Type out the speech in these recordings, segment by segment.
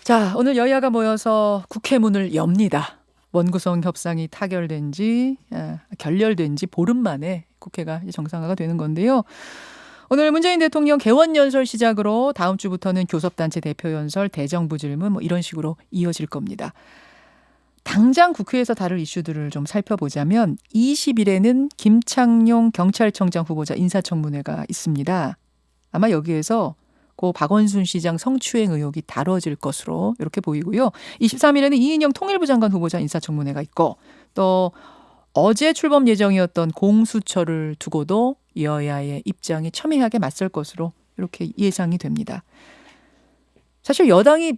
자, 오늘 여야가 모여서 국회 문을 엽니다. 원구성 협상이 결렬된 지 보름 만에 국회가 이제 정상화가 되는 건데요. 오늘 문재인 대통령 개원 연설 시작으로 다음 주부터는 교섭단체 대표 연설, 대정부 질문 이런 식으로 이어질 겁니다. 당장 국회에서 다룰 이슈들을 좀 살펴보자면 20일에는 김창룡 경찰청장 후보자 인사청문회가 있습니다. 아마 여기에서 고 박원순 시장 성추행 의혹이 다뤄질 것으로 이렇게 보이고요. 23일에는 이인영 통일부 장관 후보자 인사청문회가 있고 또 어제 출범 예정이었던 공수처를 두고도 여야의 입장이 첨예하게 맞설 것으로 이렇게 예상이 됩니다. 사실 여당이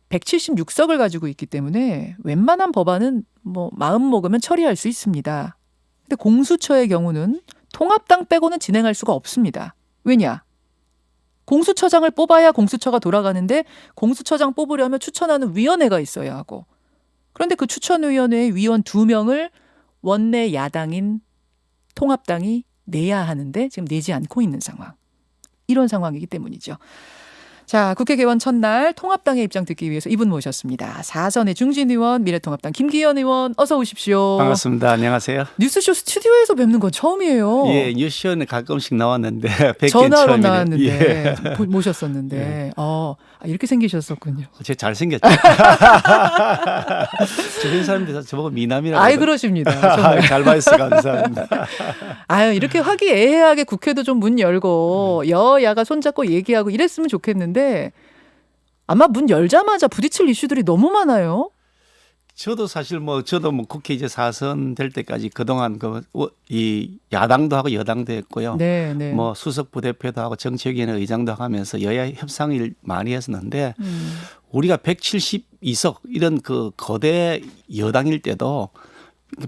176석을 가지고 있기 때문에 웬만한 법안은 마음 먹으면 처리할 수 있습니다. 근데 공수처의 경우는 통합당 빼고는 진행할 수가 없습니다. 왜냐? 공수처장을 뽑아야 공수처가 돌아가는데 공수처장 뽑으려면 추천하는 위원회가 있어야 하고 그런데 그 추천위원회의 위원 2명을 원내 야당인 통합당이 내야 하는데 지금 내지 않고 있는 상황. 이런 상황이기 때문이죠. 자, 국회 개원 첫날 통합당의 입장 듣기 위해서 이분 모셨습니다. 4선의 중진 의원, 미래통합당 김기현 의원 어서 오십시오. 반갑습니다. 안녕하세요. 뉴스쇼 스튜디오에서 뵙는 건 처음이에요. 예, 뉴스쇼는 가끔씩 나왔는데 전화로 처음이네. 나왔는데 예. 모셨었는데 예. 이렇게 생기셨었군요. 제 잘생겼죠. 주변 사람들이 저보고 미남이라고. 아이 그러십니다. 정말. 잘 봐주셔서 감사합니다. 아유 이렇게 화기애애하게 국회도 좀 문 열고 여야가 손잡고 얘기하고 이랬으면 좋겠는데 아마 문 열자마자 부딪힐 이슈들이 너무 많아요. 저도 사실 저도 국회 이제 4선 될 때까지 그동안 이 야당도 하고 여당도 했고요. 네. 수석 부대표도 하고 정치위원회 의장도 하면서 여야 협상을 많이 했었는데 우리가 172석 이런 그 거대 여당일 때도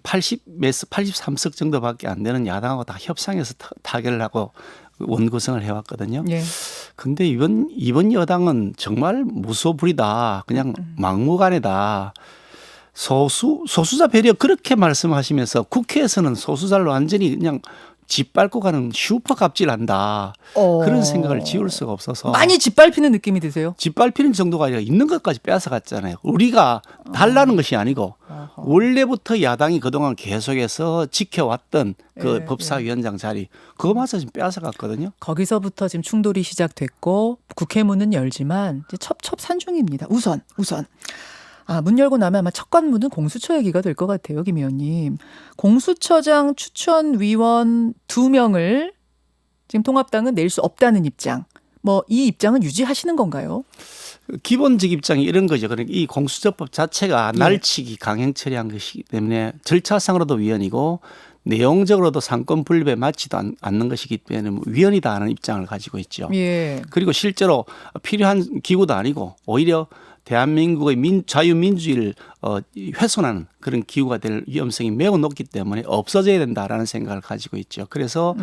83석 정도밖에 안 되는 야당하고 다 협상해서 타결을 하고 원구성을 해왔거든요. 예. 근데 이번 여당은 정말 무소불위다. 그냥 막무가내다. 소수자 배려 그렇게 말씀하시면서 국회에서는 소수자를 완전히 그냥 짓밟고 가는 슈퍼 갑질한다. 그런 생각을 지울 수가 없어서. 많이 짓밟히는 느낌이 드세요? 짓밟히는 정도가 아니라 있는 것까지 뺏어갔잖아요. 우리가 달라는 것이 아니고 원래부터 야당이 그동안 계속해서 지켜왔던 그 법사위원장 자리 그거마저 지금 뺏어갔거든요. 거기서부터 지금 충돌이 시작됐고 국회 문은 열지만 이제 첩첩산중입니다. 우선. 문 열고 나면 아마 첫 관문은 공수처 얘기가 될 것 같아요, 김 의원님. 공수처장 추천위원 2명을 지금 통합당은 낼 수 없다는 입장. 이 입장은 유지하시는 건가요? 기본적 입장이 이런 거죠. 그러니까 이 공수처법 자체가 날치기 강행 처리한 것이기 때문에 절차상으로도 위헌이고 내용적으로도 상권 분립에 맞지도 않는 것이기 때문에 위헌이다 하는 입장을 가지고 있죠. 예. 그리고 실제로 필요한 기구도 아니고 오히려 대한민국의 자유민주주의를 훼손하는 그런 기구가 될 위험성이 매우 높기 때문에 없어져야 된다라는 생각을 가지고 있죠. 그래서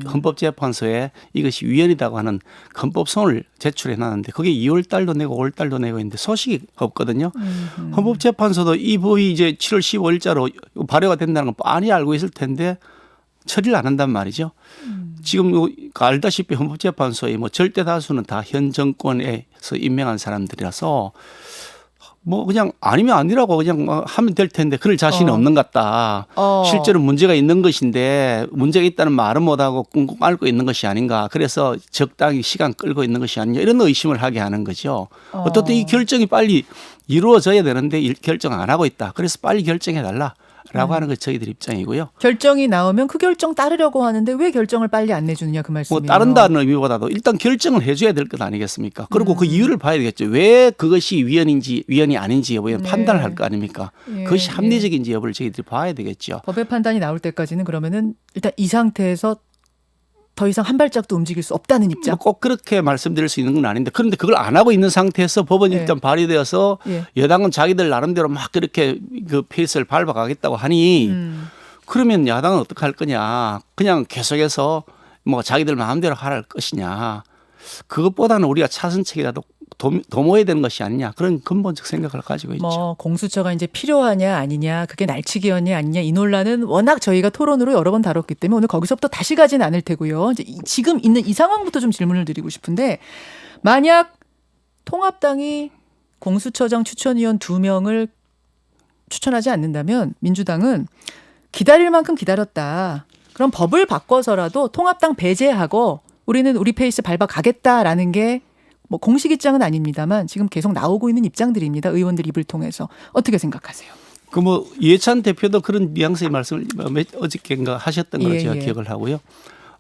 헌법재판소에 이것이 위헌이라고 하는 헌법소원을 제출해 놨는데 그게 2월 달도 내고 5월 달도 내고 있는데 소식이 없거든요. 헌법재판소도 이 법이 이제 7월 15일자로 발효가 된다는 건 뻔히 알고 있을 텐데 처리를 안 한단 말이죠. 지금 알다시피 헌법재판소의 절대 다수는 다 현 정권에서 임명한 사람들이라서 그냥 아니면 아니라고 그냥 하면 될 텐데 그럴 자신이 없는 것 같다. 실제로 문제가 있는 것인데 문제가 있다는 말은 못하고 꿍꿍 앓고 있는 것이 아닌가. 그래서 적당히 시간 끌고 있는 것이 아니냐 이런 의심을 하게 하는 거죠. 어떻든 이 결정이 빨리 이루어져야 되는데 결정 안 하고 있다. 그래서 빨리 결정해 달라. 라고 하는 게 저희들 입장이고요. 결정이 나오면 그 결정 따르려고 하는데 왜 결정을 빨리 안 내주느냐 그 말씀이에요. 따른다는 의미보다도 일단 결정을 해줘야 될 것 아니겠습니까? 그리고 그 이유를 봐야 되겠죠. 왜 그것이 위헌이 아닌지 여부에 판단을 할 거 아닙니까? 그것이 합리적인지 여부를 저희들이 봐야 되겠죠. 법의 판단이 나올 때까지는 그러면은 일단 이 상태에서 더 이상 한 발짝도 움직일 수 없다는 입장. 꼭 그렇게 말씀드릴 수 있는 건 아닌데 그런데 그걸 안 하고 있는 상태에서 법원이 일단 발의되어서 여당은 자기들 나름대로 막 그렇게 그 페이스를 밟아가겠다고 하니 그러면 야당은 어떻게 할 거냐. 그냥 계속해서 자기들 마음대로 하랄 것이냐. 그것보다는 우리가 차선책이라도 도모해야 되는 것이 아니냐 그런 근본적 생각을 가지고 있죠. 공수처가 이제 필요하냐 아니냐 그게 날치기였냐 아니냐 이 논란은 워낙 저희가 토론으로 여러 번 다뤘기 때문에 오늘 거기서부터 다시 가지는 않을 테고요. 이제 지금 있는 이 상황부터 좀 질문을 드리고 싶은데 만약 통합당이 공수처장 추천위원 2명을 추천하지 않는다면 민주당은 기다릴 만큼 기다렸다. 그럼 법을 바꿔서라도 통합당 배제하고 우리는 우리 페이스 밟아가겠다라는 게 뭐 공식 입장은 아닙니다만 지금 계속 나오고 있는 입장들입니다. 의원들 입을 통해서. 어떻게 생각하세요? 그 뭐 이해찬 대표도 그런 뉘앙스의 말씀을 어저께인가 하셨던 걸로 예, 제가 예. 기억을 하고요.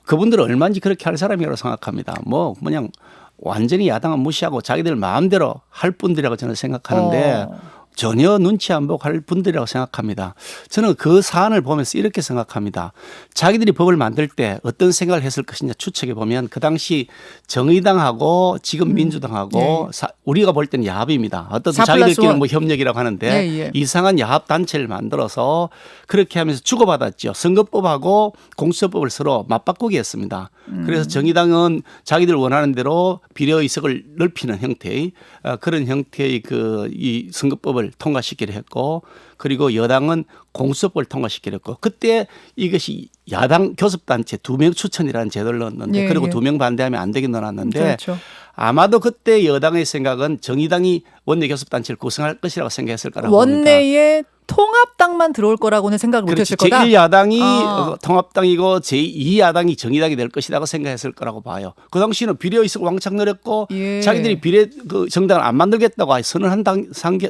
그분들은 얼마인지 그렇게 할 사람이라고 생각합니다. 뭐 그냥 완전히 야당은 무시하고 자기들 마음대로 할 분들이라고 저는 생각하는데 전혀 눈치 안 보고 할 분들이라고 생각합니다. 저는 그 사안을 보면서 이렇게 생각합니다. 자기들이 법을 만들 때 어떤 생각을 했을 것이냐 추측해 보면 그 당시 정의당하고 지금 민주당하고 우리가 볼 때는 야합입니다. 어떤 4+1. 자기들끼리는 뭐 협력이라고 하는데 예, 예. 이상한 야합 단체를 만들어서 그렇게 하면서 주고받았죠. 선거법하고 공수처법을 서로 맞바꾸기 했습니다. 그래서 정의당은 자기들 원하는 대로 비례의석을 넓히는 형태의 그런 형태의 이 선거법을 통과시키려 했고 그리고 여당은 공수처법을 통과시키려 했고 그때 이것이 야당 교섭단체 2명 추천이라는 제도를 넣었는데 예, 그리고 예. 2명 반대하면 안 되게 넣어놨는데 그렇죠. 아마도 그때 여당의 생각은 정의당이 원내 교섭단체를 구성할 것이라고 생각했을 거라고 봅니다. 원내에 통합당만 들어올 거라고는 생각을 못했을 그렇지. 거다. 제1야당이 통합당이고 제2야당이 정의당이 될 것이라고 생각했을 거라고 봐요. 그 당시에는 비례의석 왕창 늘었고 예. 자기들이 비례 정당을 안 만들겠다고 선언한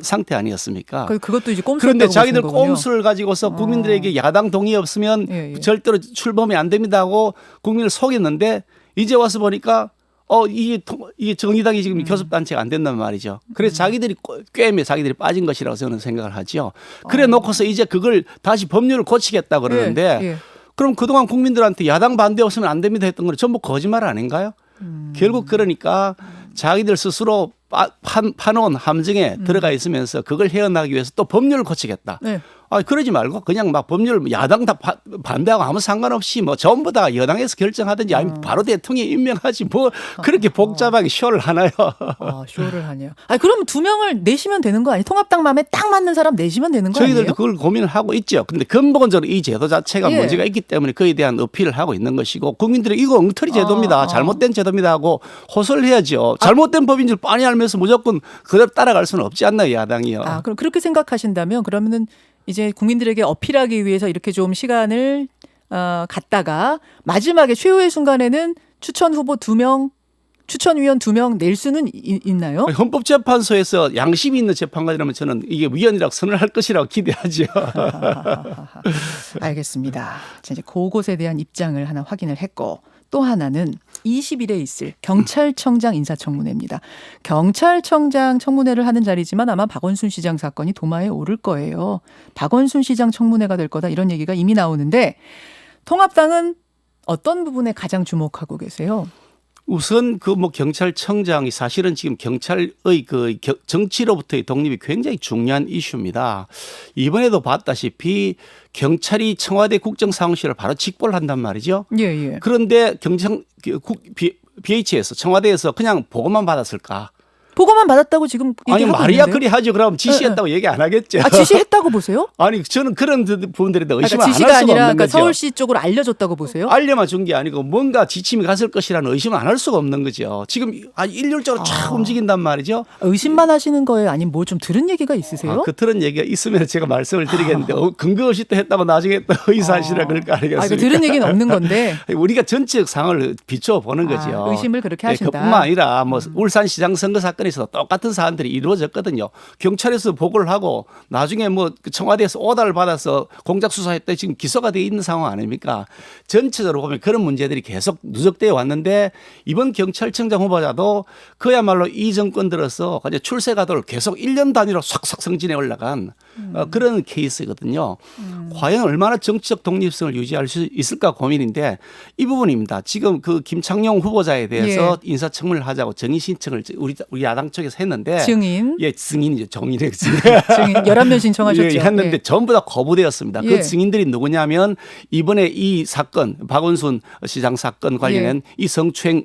상태 아니었습니까? 그것도 이제 꼼수였다고 그런데 자기들 보시는 거군요. 꼼수를 가지고서 국민들에게 야당 동의 없으면 예, 예. 절대로 출범이 안 됩니다 하고 국민을 속였는데 이제 와서 보니까 이게 정의당이 지금 교섭단체가 안 된단 말이죠. 그래서 자기들이 꿰매 자기들이 빠진 것이라고 저는 생각을 하죠. 그래 놓고서 이제 그걸 다시 법률을 고치겠다 그러는데 예, 예. 그럼 그동안 국민들한테 야당 반대 없으면 안 됩니다 했던 건 전부 거짓말 아닌가요? 결국 그러니까 자기들 스스로 파놓은 함정에 들어가 있으면서 그걸 헤어나기 위해서 또 법률을 고치겠다. 네. 그러지 말고 그냥 막 법률 야당 다 반대하고 아무 상관없이 뭐 전부 다 여당에서 결정하든지 아니면 바로 대통령이 임명하지 뭐 그렇게 복잡하게 쇼를 하나요? 쇼를 하네요. 그러면 2명을 내시면 되는 거 아니에요? 통합당 마음에 딱 맞는 사람 내시면 되는 거 아니에요? 저희들도 그걸 고민을 하고 있죠. 그런데 근본적으로 이 제도 자체가 예. 문제가 있기 때문에 그에 대한 어필을 하고 있는 것이고 국민들이 이거 엉터리 제도입니다. 잘못된 제도입니다 하고 호소를 해야죠. 잘못된 법인 줄 뻔히 알면서 무조건 그대로 따라갈 수는 없지 않나요, 야당이요. 그럼 그렇게 생각하신다면 그러면은 이제 국민들에게 어필하기 위해서 이렇게 좀 시간을 갖다가 마지막에 최후의 순간에는 추천 후보 2명, 추천위원 2명 낼 수는 있나요? 헌법재판소에서 양심이 있는 재판관이라면 저는 이게 위헌이라고 선언할 것이라고 기대하죠. 알겠습니다. 자, 이제 그것에 대한 입장을 하나 확인을 했고 또 하나는 20일에 있을 경찰청장 인사청문회입니다. 경찰청장 청문회를 하는 자리지만 아마 박원순 시장 사건이 도마에 오를 거예요. 박원순 시장 청문회가 될 거다 이런 얘기가 이미 나오는데 통합당은 어떤 부분에 가장 주목하고 계세요? 우선 경찰청장이 사실은 지금 경찰의 정치로부터의 독립이 굉장히 중요한 이슈입니다. 이번에도 봤다시피 경찰이 청와대 국정상황실을 바로 직보를 한단 말이죠. 예. 그런데 BH에서 청와대에서 그냥 보고만 받았을까? 보고만 받았다고 지금 아니 얘기하고 말이야 있는데요? 그리 하죠. 그럼 지시했다고 얘기 안 하겠죠. 지시했다고 보세요? 아니 저는 그런 부분들에 대해 의심을 지시가 안 할 수가 아니라 없는 거죠. 서울시 쪽으로 알려줬다고 보세요? 알려만 준 게 아니고 뭔가 지침이 갔을 것이라는 의심을 안 할 수가 없는 거죠. 지금 일률적으로 쫙 움직인단 말이죠. 의심만 하시는 거예요? 아니면 뭐 좀 들은 얘기가 있으세요? 그 들은 얘기가 있으면 제가 말씀을 드리겠는데 근거 없이 또 했다고 나중에 또 의사시라 그럴 거 아니겠습니까? 들은 얘기는 없는 건데 우리가 전체적 상황을 비춰보는 거죠. 의심을 그렇게 하신다. 그뿐만 아니라 울산시장 선거 사건에서도 똑같은 사안들이 이루어졌거든요. 경찰에서 보고를 하고 나중에 청와대에서 오다를 받아서 공작 수사했더니 지금 기소가 되어 있는 상황 아닙니까? 전체적으로 보면 그런 문제들이 계속 누적되어 왔는데 이번 경찰청장 후보자도 그야말로 이 정권 들어서 출세 가도를 계속 1년 단위로 싹싹 승진해 올라간 그런 케이스거든요. 과연 얼마나 정치적 독립성을 유지할 수 있을까 고민인데 이 부분입니다. 지금 김창룡 후보자에 대해서 인사청문을 하자고 정의 신청을 우리 야당 쪽에서 했는데 증인. 증인이죠. 정인의 증인 11명 신청하셨죠. 했는데 전부 다 거부되었습니다. 그 증인들이 누구냐면 이번에 이 사건 박원순 시장 사건 관련된 이 성추행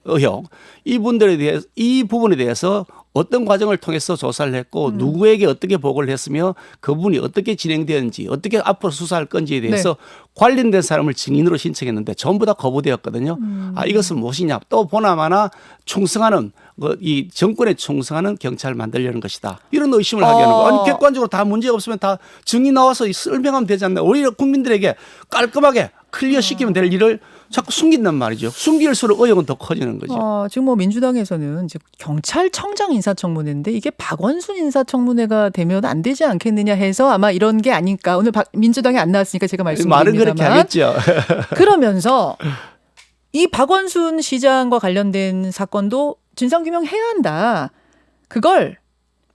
의혹 이 부분에 대해서 어떤 과정을 통해서 조사를 했고 누구에게 어떻게 보고를 했으며 그분이 어떻게 진행되었는지 어떻게 앞으로 수사할 건지에 대해서 관련된 사람을 증인으로 신청했는데 전부 다 거부되었거든요. 이것은 무엇이냐. 또 보나마나 충성하는 이 정권에 충성하는 경찰을 만들려는 것이다. 이런 의심을 하게 하는 거예요. 아니 객관적으로 다 문제가 없으면 다 증인 나와서 설명하면 되지 않나요? 오히려 국민들에게 깔끔하게 클리어시키면 될 일을 자꾸 숨긴단 말이죠. 숨길수록 의혹은 더 커지는 거죠. 지금 뭐 민주당에서는 이제 경찰청장 인사청문회인데 이게 박원순 인사청문회가 되면 안 되지 않겠느냐 해서 아마 이런 게 아닐까. 오늘 민주당이 안 나왔으니까 제가 말씀드립니다만. 말은 그렇게 하겠죠. 그러면서 이 박원순 시장과 관련된 사건도 진상규명해야 한다. 그걸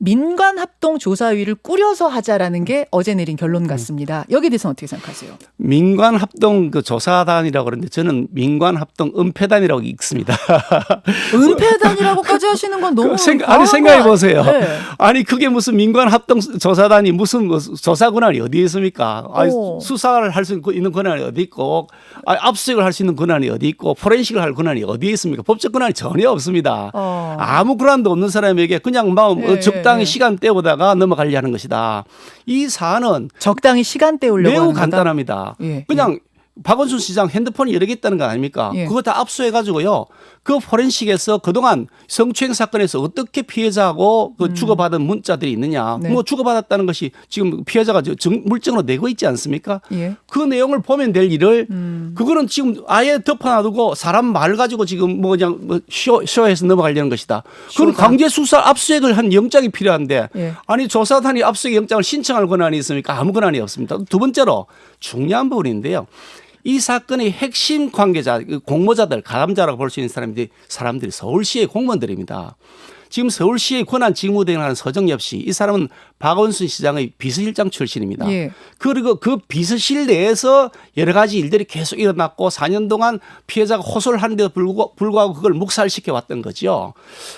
민관합동조사위를 꾸려서 하자라는 게 어제 내린 결론 같습니다. 여기에 대해서는 어떻게 생각하세요? 민관합동 그 조사단이라고 그러는데 저는 민관합동 은폐단이라고 읽습니다. 은폐단이라고까지 하시는 건 너무 아니 생각해 보세요. 네. 아니 그게 무슨 민관합동 조사단이 무슨 조사 권한이 어디 있습니까? 아니, 수사를 할 수 있는 권한이 어디 있고 압수수색을 할 수 있는 권한이 어디 있고 포렌식을 할 권한이 어디에 있습니까? 법적 권한이 전혀 없습니다. 아무 권한도 없는 사람에게 그냥 적당히 시간 때우다가 넘어가려 하는 것이다. 이 사안은 적당히 시간 때우려고 매우 하는 간단합니다. 그냥 박원순 시장 핸드폰이 여러 개 있다는 거 아닙니까? 그거 다 압수해가지고요. 그 포렌식에서 그동안 성추행 사건에서 어떻게 피해자하고 그 주고받은 문자들이 있느냐. 뭐 주고받았다는 것이 지금 피해자가 물증으로 내고 있지 않습니까? 그 내용을 보면 될 일을 그거는 지금 아예 덮어놔두고 사람 말 가지고 지금 뭐 그냥 쇼해서 넘어가려는 것이다. 그건 강제 수사 압수수색을 한 영장이 필요한데 아니 조사단이 압수수색 영장을 신청할 권한이 있습니까? 아무 권한이 없습니다. 두 번째로 중요한 부분인데요. 이 사건의 핵심 관계자, 공모자들, 가담자라고 볼 수 있는 사람들이 서울시의 공무원들입니다. 지금 서울시의 권한 직무대행을 하는 서정엽 씨, 이 사람은 박원순 시장의 비서실장 출신입니다. 그리고 그 비서실 내에서 여러 가지 일들이 계속 일어났고 4년 동안 피해자가 호소를 하는데도 불구하고 그걸 묵살시켜 왔던 거죠.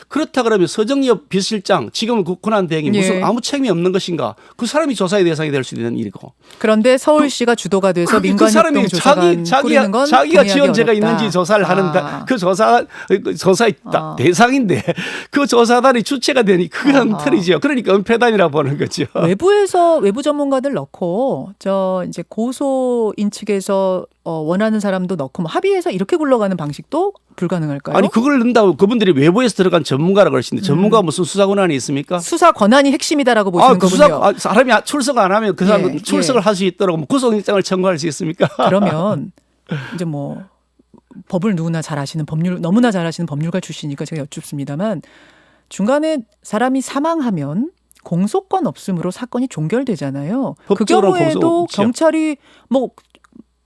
그렇다 그러면 서정엽 비서실장, 지금 그 권한 대행이 무슨 아무 책임이 없는 것인가? 그 사람이 조사의 대상이 될 수 있는 일이고. 그런데 서울시가 주도가 돼서 민관협동 조사관 꾸리는 건 자기가 지원죄가 어렵다. 있는지 조사를 하는 그 조사의 대상인데 그 조사단이 주체가 되니 그건 틀이죠. 그러니까 은폐단이라고 보는 거죠. 외부에서 외부 전문가들 넣고 이제 고소인 측에서 원하는 사람도 넣고 뭐 합의해서 이렇게 굴러가는 방식도 불가능할까요? 아니 그걸 넣는다고 그분들이 외부에서 들어간 전문가라고 그러시는데 전문가가 무슨 수사 권한이 있습니까? 수사 권한이 핵심이다라고 보시는 거군요. 사람이 출석 안 하면 그 사람 출석을 할 수 있도록 뭐 구속영장을 청구할 수 있습니까? 그러면 이제 뭐 법을 누구나 잘 아시는 너무나 잘 아시는 법률가 출신이니까 제가 여쭙습니다만 중간에 사람이 사망하면 공소권 없음으로 사건이 종결되잖아요. 그 경우에도 경찰이 뭐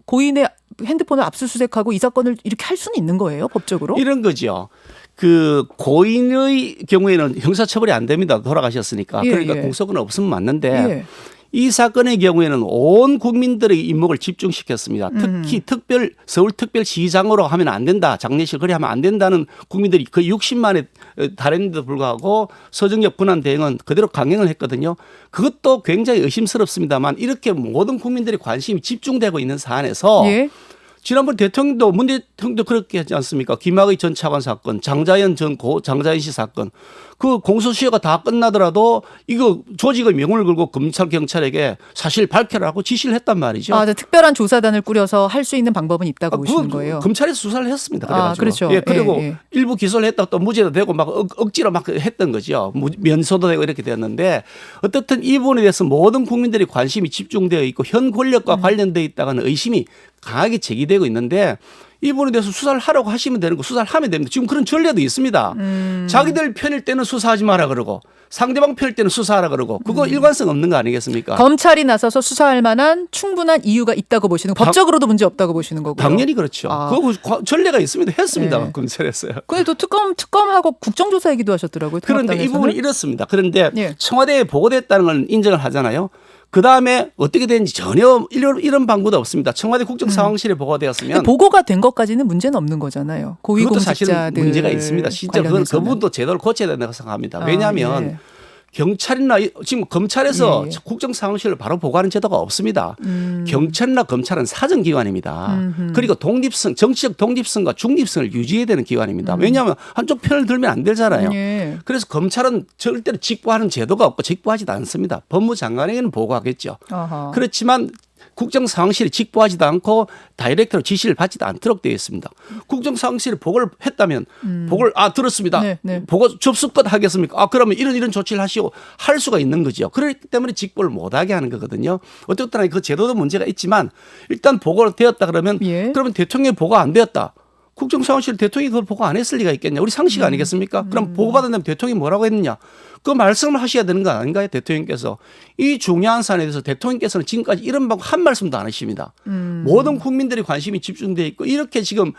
고인의 핸드폰을 압수수색하고 이 사건을 이렇게 할 수는 있는 거예요, 법적으로? 이런 거죠. 그 고인의 경우에는 형사처벌이 안 됩니다. 돌아가셨으니까. 그러니까 공소권 없으면 맞는데 이 사건의 경우에는 온 국민들의 인목을 집중시켰습니다. 특히 서울특별시장으로 하면 안 된다. 장례식 그래 하면 안 된다는 국민들이 거의 60만에 달했는데도 불구하고 서정엽 권한대행은 그대로 강행을 했거든요. 그것도 굉장히 의심스럽습니다만 이렇게 모든 국민들의 관심이 집중되고 있는 사안에서 지난번 대통령도 문 대통령도 그렇게 하지 않습니까? 김학의 전 차관 사건, 장자연 씨 사건. 그 공소시효가 다 끝나더라도 이거 조직의 명운을 걸고 검찰 경찰에게 사실 밝혀라고 지시를 했단 말이죠. 특별한 조사단을 꾸려서 할 수 있는 방법은 있다고 보시는 거예요. 검찰에서 수사를 했습니다. 그래가지고. 그렇죠. 그리고 일부 기소를 했다 또 무죄도 되고 막 억지로 막 했던 거죠. 면소도 되고 이렇게 됐는데 어떻든 이 부분에 대해서 모든 국민들이 관심이 집중되어 있고 현 권력과 관련되어 있다는 의심이 강하게 제기되고 있는데 이 부분에 대해서 수사를 하라고 하시면 되는 거 수사를 하면 됩니다. 지금 그런 전례도 있습니다. 자기들 편일 때는 수사하지 마라 그러고 상대방 편일 때는 수사하라 그러고 그거 일관성 없는 거 아니겠습니까? 검찰이 나서서 수사할 만한 충분한 이유가 있다고 보시는 법적으로도 문제 없다고 보시는 거고요. 당연히 그렇죠. 그거 전례가 있습니다. 했습니다. 검찰에서요. 근데 또 특검하고 국정조사 얘기도 하셨더라고요. 그런데 이 부분이 이렇습니다. 그런데 청와대에 보고됐다는 걸 인정을 하잖아요. 그다음에 어떻게 되는지 전혀 이런 방구도 없습니다. 청와대 국정상황실에 보고되었으면 보고가 된 것까지는 문제는 없는 거잖아요. 그것도 사실은 문제가 있습니다. 진짜 그 부분도 제도를 고쳐야 된다고 생각합니다. 왜냐하면 경찰이나 지금 검찰에서 예, 예. 국정상황실을 바로 보고하는 제도가 없습니다. 경찰이나 검찰은 사정기관입니다. 그리고 독립성, 정치적 독립성과 중립성을 유지해야 되는 기관입니다. 왜냐하면 한쪽 편을 들면 안 되잖아요. 예. 그래서 검찰은 절대로 직보하는 제도가 없고 직보하지도 않습니다. 법무장관에게는 보고하겠죠. 아하. 그렇지만 국정상황실이 직보하지도 않고 다이렉트로 지시를 받지도 않도록 되어 있습니다. 국정상황실이 보고를 했다면 보고를 들었습니다. 네, 네. 보고 접수껏 하겠습니까? 그러면 이런 조치를 하시고 할 수가 있는 거죠. 그렇기 때문에 직보를 못하게 하는 거거든요. 어쨌든 그 제도도 문제가 있지만 일단 보고가 되었다 그러면 예. 그러면 대통령이 보고 안 되었다. 국정상황실 대통령이 그걸 보고 안 했을 리가 있겠냐. 우리 상식 아니겠습니까? 그럼 보고받은 다음에 대통령이 뭐라고 했느냐. 그 말씀을 하셔야 되는 거 아닌가요? 대통령께서. 이 중요한 사안에 대해서 대통령께서는 지금까지 이런 방법 한 말씀도 안 하십니다. 모든 국민들의 관심이 집중되어 있고 이렇게 지금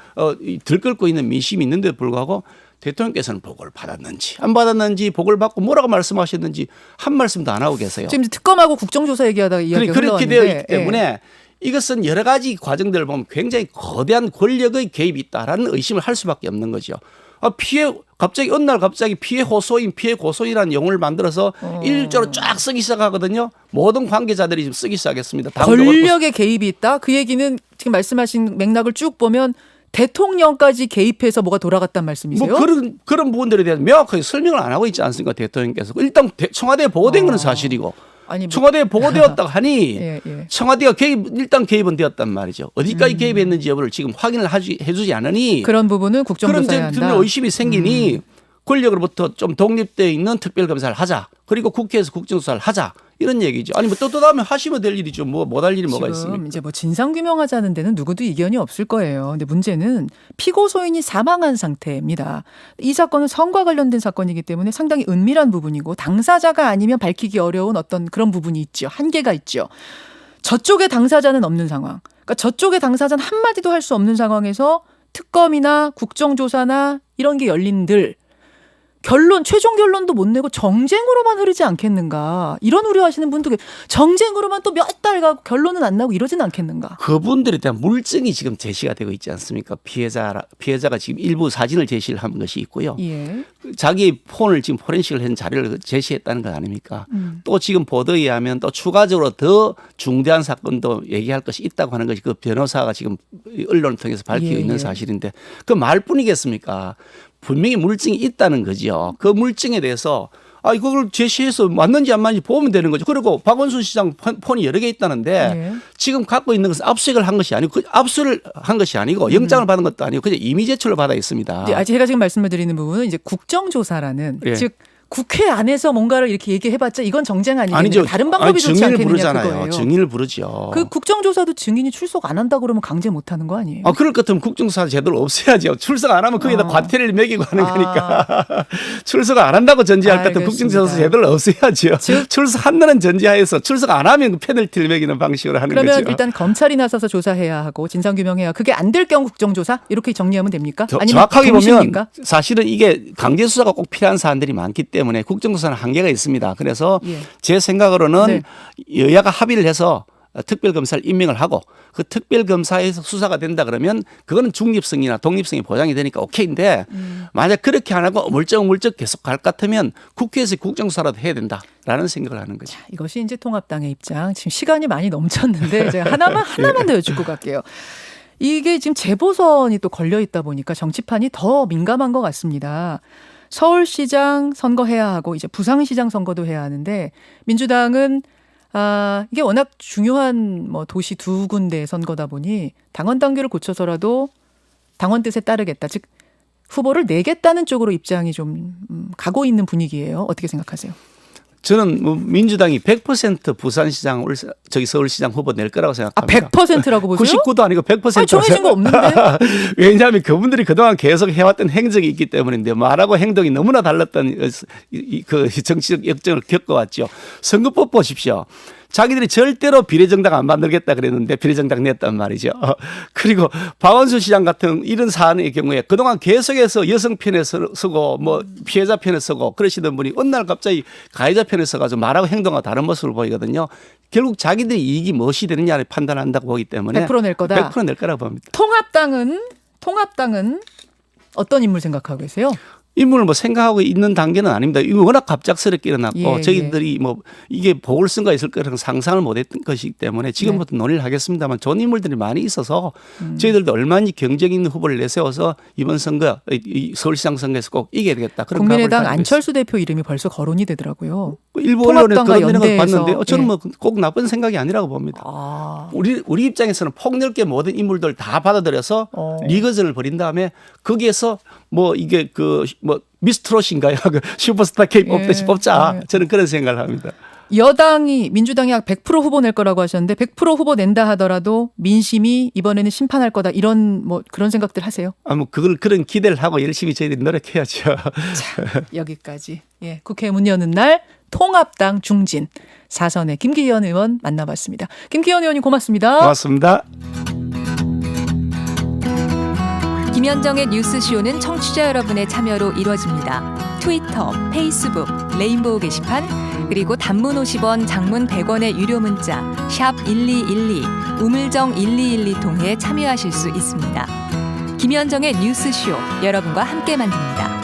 들끓고 있는 민심이 있는데도 불구하고 대통령께서는 보고를 받았는지 안 받았는지 보고를 받고 뭐라고 말씀하셨는지 한 말씀도 안 하고 계세요. 지금 특검하고 국정조사 얘기하다가 이야기가 그렇게 흘러왔는데 되어 있기 때문에 이것은 여러 가지 과정들을 보면 굉장히 거대한 권력의 개입이 있다라는 의심을 할 수밖에 없는 거죠. 갑자기 어느 날 갑자기 피해 호소인, 피해 고소인이라는 용어를 만들어서 일조로 쫙 쓰기 시작하거든요. 모든 관계자들이 지금 쓰기 시작했습니다. 권력의 개입이 있다. 그 얘기는 지금 말씀하신 맥락을 쭉 보면 대통령까지 개입해서 뭐가 돌아갔단 말씀이세요? 뭐 그런 부분들에 대해서 명확하게 설명을 안 하고 있지 않습니까? 대통령께서. 일단 청와대에 보고된 건 사실이고 아니, 뭐, 청와대에 보고되었다 하니 예, 예. 청와대가 일단 개입은 되었단 말이죠. 어디까지 개입했는지 여부를 지금 확인을 해주지 않으니 그런 부분은 국정조사해야 그런 한다. 의심이 생기니 권력으로부터 좀 독립되어 있는 특별검사를 하자. 그리고 국회에서 국정조사를 하자. 이런 얘기죠. 아니 뭐 떳떳하면 하시면 될 일이죠. 뭐 못할 일이 뭐가 있습니까? 지금 이제 뭐 진상 규명하자는 데는 누구도 이견이 없을 거예요. 근데 문제는 피고소인이 사망한 상태입니다. 이 사건은 성과 관련된 사건이기 때문에 상당히 은밀한 부분이고 당사자가 아니면 밝히기 어려운 어떤 그런 부분이 있죠. 한계가 있죠. 저쪽에 당사자는 없는 상황. 그러니까 저쪽에 당사자는 한마디도 할 수 없는 상황에서 특검이나 국정조사나 이런 게 열린들 최종 결론도 못 내고 정쟁으로만 흐르지 않겠는가. 이런 우려하시는 분도 정쟁으로만 또 몇 달 가고 결론은 안 나고 이러진 않겠는가. 그분들에 대한 물증이 지금 제시가 되고 있지 않습니까? 피해자가 지금 일부 사진을 제시를 한 것이 있고요. 예. 자기 폰을 지금 포렌식을 한 자료를 제시했다는 것 아닙니까? 또 지금 보도에 의하면 또 추가적으로 더 중대한 사건도 얘기할 것이 있다고 하는 것이 그 변호사가 지금 언론을 통해서 밝히고 예, 있는 예. 사실인데 그 말뿐이겠습니까? 분명히 물증이 있다는 거죠. 그 물증에 대해서 이걸 제시해서 맞는지 안 맞는지 보면 되는 거죠. 그리고 박원순 시장 폰이 여러 개 있다는데 예. 지금 갖고 있는 것은 압수수색을 한 것이 아니고 압수를 한 것이 아니고 영장을 받은 것도 아니고 그냥 임의 제출을 받아 있습니다. 네, 제가 지금 말씀을 드리는 부분은 이제 국정조사라는 예. 즉 국회 안에서 뭔가를 이렇게 얘기해봤자 이건 정쟁 아니겠냐. 아니죠. 다른 방법이 좋지 증인을 않겠느냐 부르잖아요. 그거예요. 증인을 부르죠. 그 국정조사도 증인이 출석 안 한다 그러면 강제 못 하는 거 아니에요? 그럴 것 같으면 국정조사 제도를 없애야죠. 출석 안 하면 거기다 과태료를 매기고 하는 거니까. 출석 안 한다고 전제할 것 같으면 알겠습니다. 국정조사 제도를 없애야죠. 출석한다는 전제하에서 출석 안 하면 페널티를 매기는 방식으로 하는 그러면 거죠. 일단 검찰이 나서서 조사해야 하고 진상규명해야 그게 안 될 경우 국정조사 이렇게 정리하면 됩니까? 아니면 정확하게 동시입니까? 보면 사실은 이게 강제수사가 꼭 필요한 사안들이 많기 때문에 국정조사는 한계가 있습니다. 그래서 예. 제 생각으로는 네. 여야가 합의를 해서 특별검사를 임명을 하고 그 특별검사에서 수사가 된다 그러면 그거는 중립성이나 독립성이 보장이 되니까 오케이인데 만약 그렇게 안 하고 물쩍물쩍 계속 갈 것 같으면 국회에서 국정조사라도 해야 된다라는 생각을 하는 거죠. 이것이 이제 통합당의 입장. 지금 시간이 많이 넘쳤는데 제가 하나만 더 여쭙고 갈게요. 이게 지금 재보선이 또 걸려 있다 보니까 정치판이 더 민감한 것 같습니다. 서울시장 선거해야 하고 이제 부산시장 선거도 해야 하는데 민주당은 이게 워낙 중요한 뭐 도시 두 군데 선거다 보니 당원 당규를 고쳐서라도 당원 뜻에 따르겠다. 즉 후보를 내겠다는 쪽으로 입장이 좀 가고 있는 분위기예요. 어떻게 생각하세요? 저는 뭐 민주당이 100% 부산시장, 서울시장 후보 낼 거라고 생각합니다. 100%라고 보세요? 99도 아니고 100%. 정해진 거 없는데? 왜냐하면 그분들이 그동안 계속 해왔던 행적이 있기 때문인데 말하고 행동이 너무나 달랐던 그 정치적 역정을 겪어왔죠. 선거법 보십시오. 자기들이 절대로 비례정당 안 만들겠다 그랬는데 비례정당 냈단 말이죠. 그리고 박원순 시장 같은 이런 사안의 경우에 그동안 계속해서 여성 편에 서고 뭐 피해자 편에 서고 그러시던 분이 어느 날 갑자기 가해자 편에 서가지고 말하고 행동하고 다른 모습을 보이거든요. 결국 자기들이 이익이 무엇이 되느냐를 판단한다고 보기 때문에 100% 낼 거다. 100% 낼 거라고 봅니다. 통합당은 어떤 인물 생각하고 계세요? 인물을 뭐 생각하고 있는 단계는 아닙니다. 이거 워낙 갑작스럽게 일어났고 예, 저희들이 뭐 이게 보궐선거가 있을 거라는 상상을 못했던 것이기 때문에 지금부터 논의를 하겠습니다만 좋은 인물들이 많이 있어서 저희들도 얼마나 경쟁 있는 후보를 내세워서 이번 선거 이 서울시장 선거에서 꼭 이겨야 되겠다. 그런 국민의당 각오를 가지고 안철수 대표 이름이 벌써 거론이 되더라고요. 일부 언론에 통합당과 그런 내용을 연대해서. 봤는데요. 저는 예. 뭐 꼭 나쁜 생각이 아니라고 봅니다. 아, 우리 입장에서는 폭넓게 모든 인물들 다 받아들여서 리그전을 벌인 다음에 거기에서 뭐 이게 그 뭐 미스트롯인가요? 그 슈퍼스타 K 뽑듯이 예, 뽑자. 예. 저는 그런 생각을 합니다. 여당이 민주당이 약 100% 후보 낼 거라고 하셨는데 100% 후보 낸다 하더라도 민심이 이번에는 심판할 거다 이런 뭐 그런 생각들 하세요? 뭐 그걸 그런 기대를 하고 열심히 저희들이 노력해야죠. 자, 여기까지. 예, 국회 문 여는 날 통합당 중진 4선의 김기현 의원 만나봤습니다. 김기현 의원님 고맙습니다. 고맙습니다. 김현정의 뉴스쇼는 청취자 여러분의 참여로 이루어집니다. 트위터, 페이스북, 레인보우 게시판, 그리고 단문 50원, 장문 100원의 유료 문자 샵 1212, 우물정 1212 통해 참여하실 수 있습니다. 김현정의 뉴스쇼, 여러분과 함께 만듭니다.